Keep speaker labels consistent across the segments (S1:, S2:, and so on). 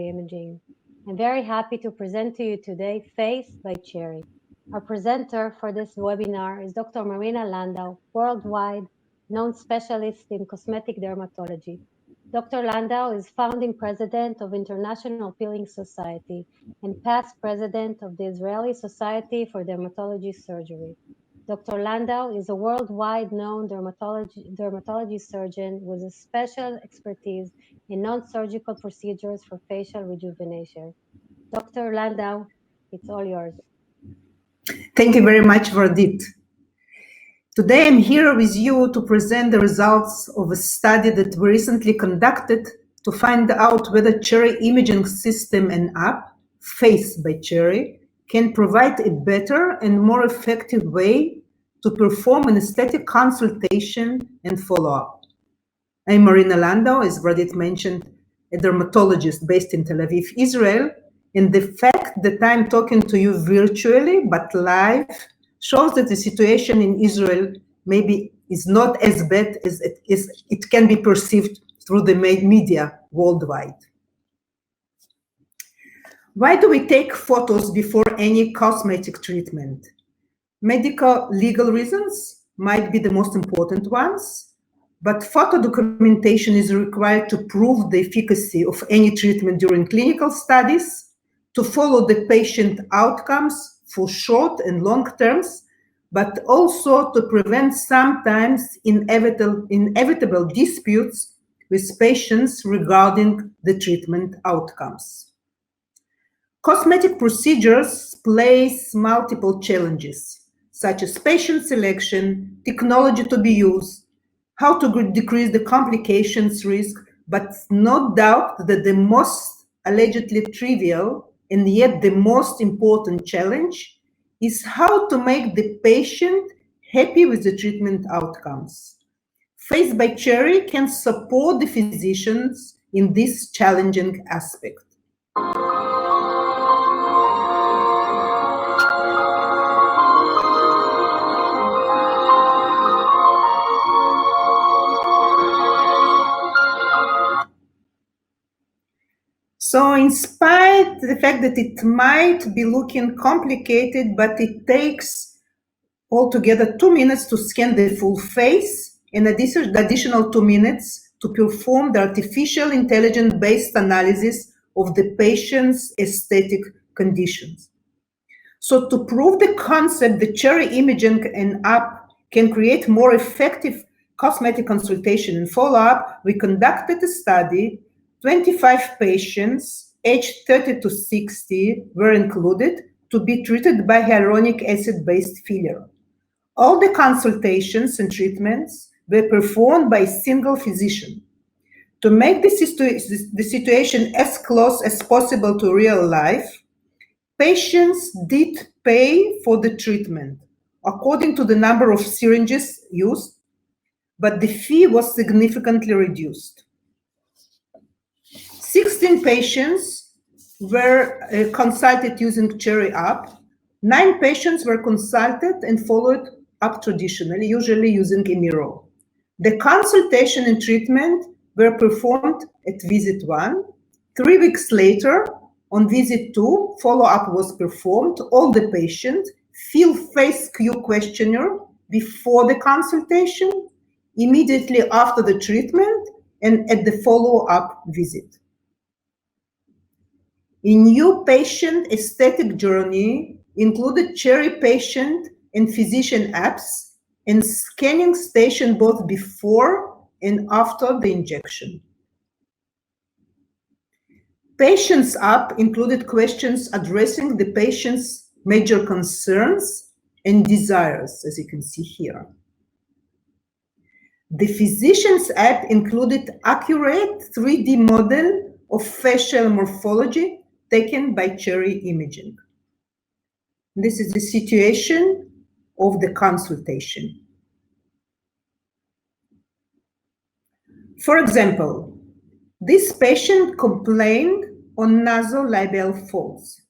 S1: Cherry Imaging. I'm very happy to present to you today Face by Cherry. Our presenter for this webinar is Dr. Marina Landau, worldwide known specialist in cosmetic dermatology. Dr. Landau is founding president of International Peeling Society and past president of the Israeli Society for Dermatology Surgery. Dr. Landau is a worldwide known dermatology surgeon with a special expertise in non-surgical procedures for facial rejuvenation. Dr. Landau, it's all yours.
S2: Thank you very much, Vardit. Today I'm here with you to present the results of a study that we recently conducted to find out whether Cherry imaging system and app, Face by Cherry, can provide a better and more effective way to perform an aesthetic consultation and follow-up. I'm Marina Landau, as Vardit mentioned, a dermatologist based in Tel Aviv, Israel, and the fact that I'm talking to you virtually but live shows that the situation in Israel maybe is not as bad as it can be perceived through the media worldwide. Why do we take photos before any cosmetic treatment? Medical legal reasons might be the most important ones, but photo documentation is required to prove the efficacy of any treatment during clinical studies, to follow the patient outcomes for short and long terms, but also to prevent sometimes inevitable disputes with patients regarding the treatment outcomes. Cosmetic procedures place multiple challenges, such as patient selection, technology to be used, how to decrease the complications risk, but no doubt that the most allegedly trivial and yet the most important challenge is how to make the patient happy with the treatment outcomes. Face by Cherry can support the physicians in this challenging aspect. So in spite of the fact that it might be looking complicated, but it takes altogether 2 minutes to scan the full face and additional 2 minutes to perform the artificial intelligence-based analysis of the patient's aesthetic conditions. So to prove the concept that Cherry imaging and app can create more effective cosmetic consultation and follow-up, we conducted a study. 25 patients aged 30 to 60 were included to be treated by hyaluronic acid-based filler. All the consultations and treatments were performed by a single physician. To make the situation as close as possible to real life, patients did pay for the treatment according to the number of syringes used, but the fee was significantly reduced. 16 patients were consulted using Cherry app. 9 patients were consulted and followed up traditionally, usually using a mirror. The consultation and treatment were performed at visit 1. 3 weeks later, on visit 2, follow-up was performed. All the patients fill face Q questionnaire before the consultation, immediately after the treatment, and at the follow-up visit. A new patient aesthetic journey included Cherry patient and physician apps and scanning station both before and after the injection. Patient's app included questions addressing the patient's major concerns and desires, as you can see here. The physician's app included accurate 3D model of facial morphology taken by Cherry imaging. This is the situation of the consultation. For example, this patient complained on nasolabial folds.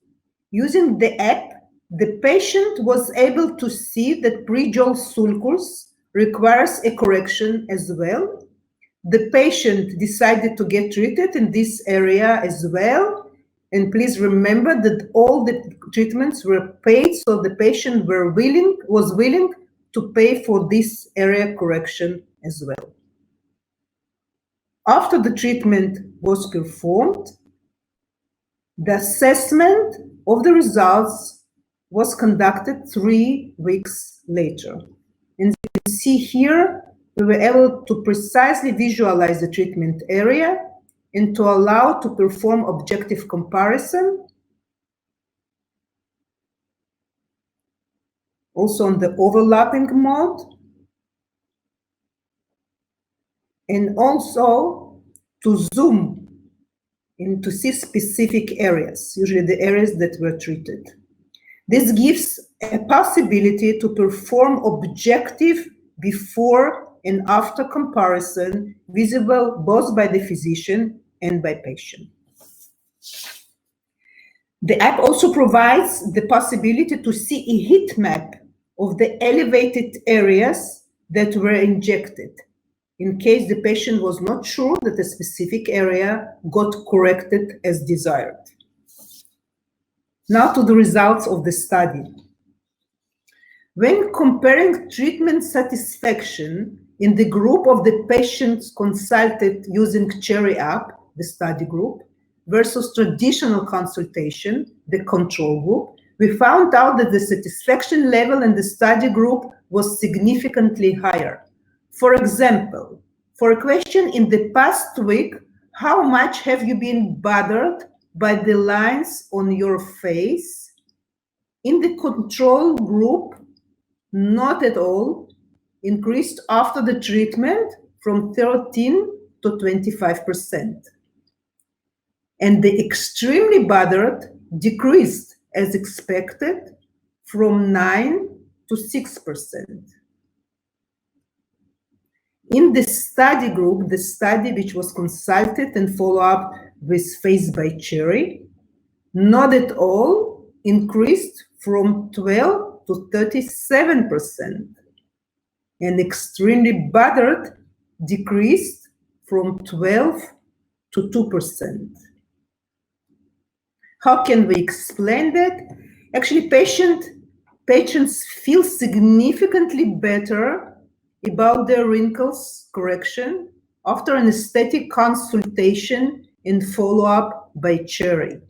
S2: Using the app, the patient was able to see that pre-jaw sulcus requires a correction as well. The patient decided to get treated in this area as well, And please remember that all the treatments were paid, so the patient was willing to pay for this area correction as well. After the treatment was performed, the assessment of the results was conducted 3 weeks later. And you can see here, we were able to precisely visualize the treatment area and to allow to perform objective comparison. Also on the overlapping mode. And also to zoom in to see specific areas, usually the areas that were treated. This gives a possibility to perform objective before and after comparison, visible both by the physician and by patient. The app also provides the possibility to see a heat map of the elevated areas that were injected, in case the patient was not sure that a specific area got corrected as desired. Now to the results of the study. When comparing treatment satisfaction in the group of the patients consulted using Cherry app, the study group, versus traditional consultation, the control group, we found out that the satisfaction level in the study group was significantly higher. For example, for a question in the past week, how much have you been bothered by the lines on your face? In the control group, not at all, increased after the treatment from 13 to 25%. And the extremely bothered decreased as expected from 9 to 6%. In the study group, the study which was consulted and followed up with Face by Cherry, not at all increased from 12 to 37%. And extremely bothered decreased from 12 to 2%. How can we explain that? Actually, patients feel significantly better about their wrinkles correction after an aesthetic consultation and follow-up by Cherry.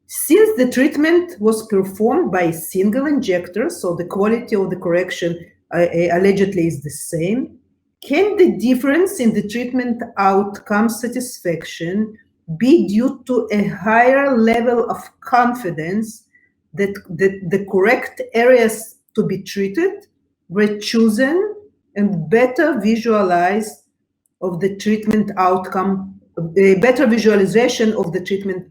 S2: Since the treatment was performed by a single injector, so the quality of the correction allegedly is the same, can the difference in the treatment outcome satisfaction be due to a higher level of confidence that the correct areas to be treated were chosen and better visualized of the treatment outcome, a better visualization of the treatment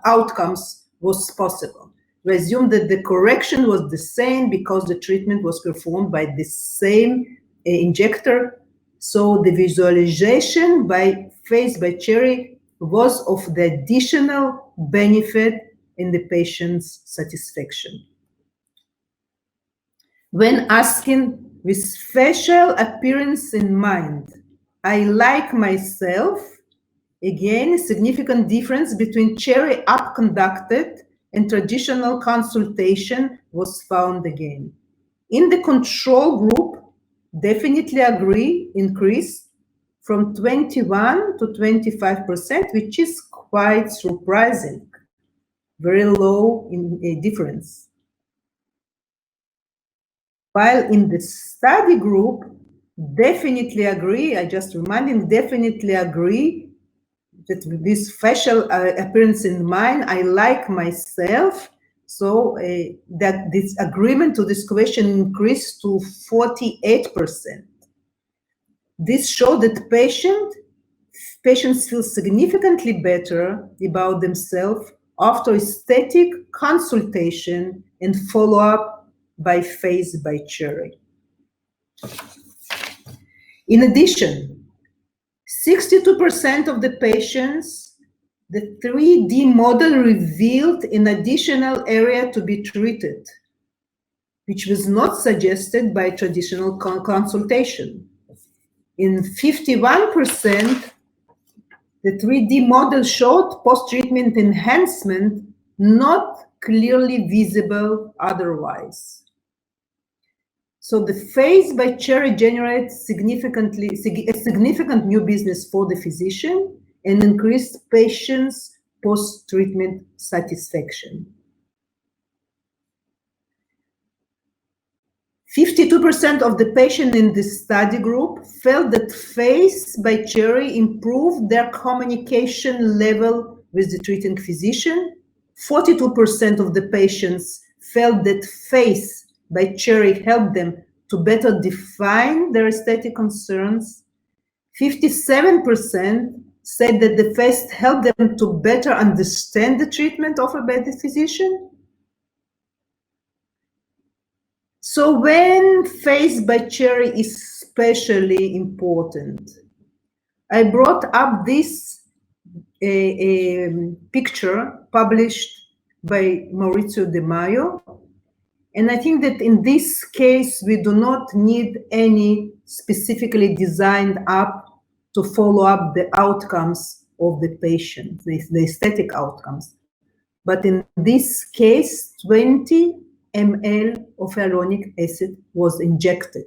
S2: outcomes was possible. We assume that the correction was the same because the treatment was performed by the same injector. So the visualization by Face by Cherry was of the additional benefit in the patient's satisfaction. When asking with facial appearance in mind, I like myself, again, a significant difference between Cherry app conducted and traditional consultation was found again. In the control group, definitely agree, increase from 21 to 25%, which is quite surprising, very low in a difference. While in the study group, definitely agree, I just reminding, definitely agree that with this facial appearance in mind, I like myself. So that this agreement to this question increased to 48%. This showed that patients feel significantly better about themselves after aesthetic consultation and follow-up by Face by Cherry. In addition, 62% of the patients, the 3D model revealed an additional area to be treated, which was not suggested by traditional consultation. In 51%, The 3D model showed post-treatment enhancement not clearly visible otherwise. So the phase by Cherry generates significant new business for the physician and increased patients' post-treatment satisfaction. 52% of the patients in this study group felt that Face by Cherry improved their communication level with the treating physician. 42% of the patients felt that Face by Cherry helped them to better define their aesthetic concerns. 57% said that the Face helped them to better understand the treatment offered by the physician. So when Face by Cherry is especially important, I brought up this picture published by Maurizio De Maio, and I think that in this case we do not need any specifically designed app to follow up the outcomes of the patient, the aesthetic outcomes. But in this case, 20 ml of hyaluronic acid was injected,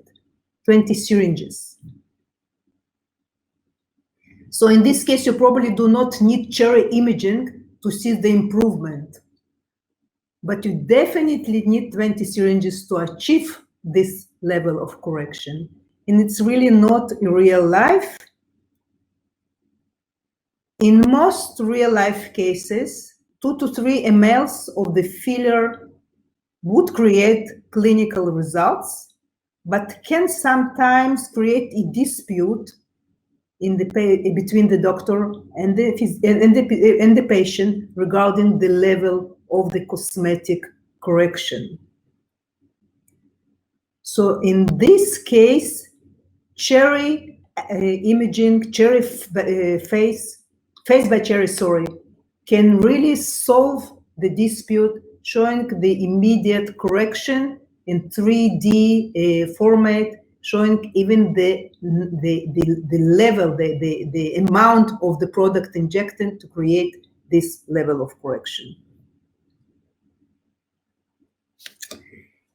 S2: 20 syringes. So in this case, you probably do not need Cherry imaging to see the improvement, but you definitely need 20 syringes to achieve this level of correction. And it's really not in real life. In most real life cases, 2 to 3 mLs of the filler would create clinical results, but can sometimes create a dispute between the doctor and the patient regarding the level of the cosmetic correction. So in this case, Cherry imaging, Cherry face by Cherry, can really solve the dispute, showing the immediate correction in 3D format, showing even the level, the amount of the product injected to create this level of correction.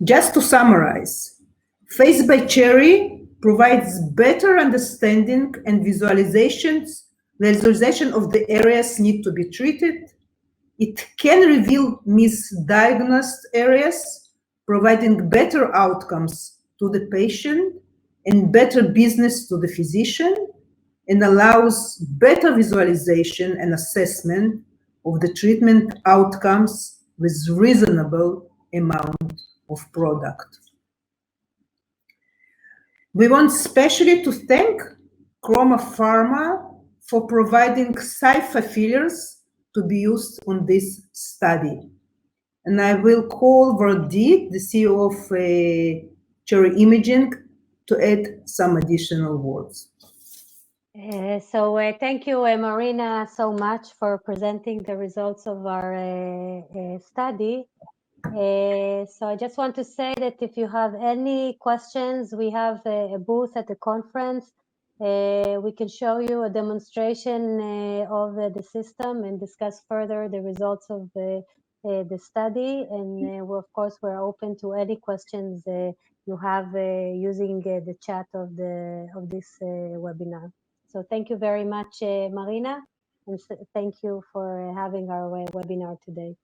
S2: Just to summarize, Face by Cherry provides better understanding and visualization of the areas need to be treated. It can reveal misdiagnosed areas, providing better outcomes to the patient and better business to the physician, and allows better visualization and assessment of the treatment outcomes with reasonable amount of product. We want especially to thank Chroma Pharma for providing SIFA fillers to be used on this study. And I will call Vardit, the CEO of Cherry Imaging, to add some additional words.
S1: Thank you, Marina, so much for presenting the results of our study. So I just want to say that if you have any questions, we have a booth at the conference. We can show you a demonstration of the system and discuss further the results of the study. And of course, we're open to any questions you have using the chat of this webinar. So thank you very much, Marina, and thank you for having our webinar today.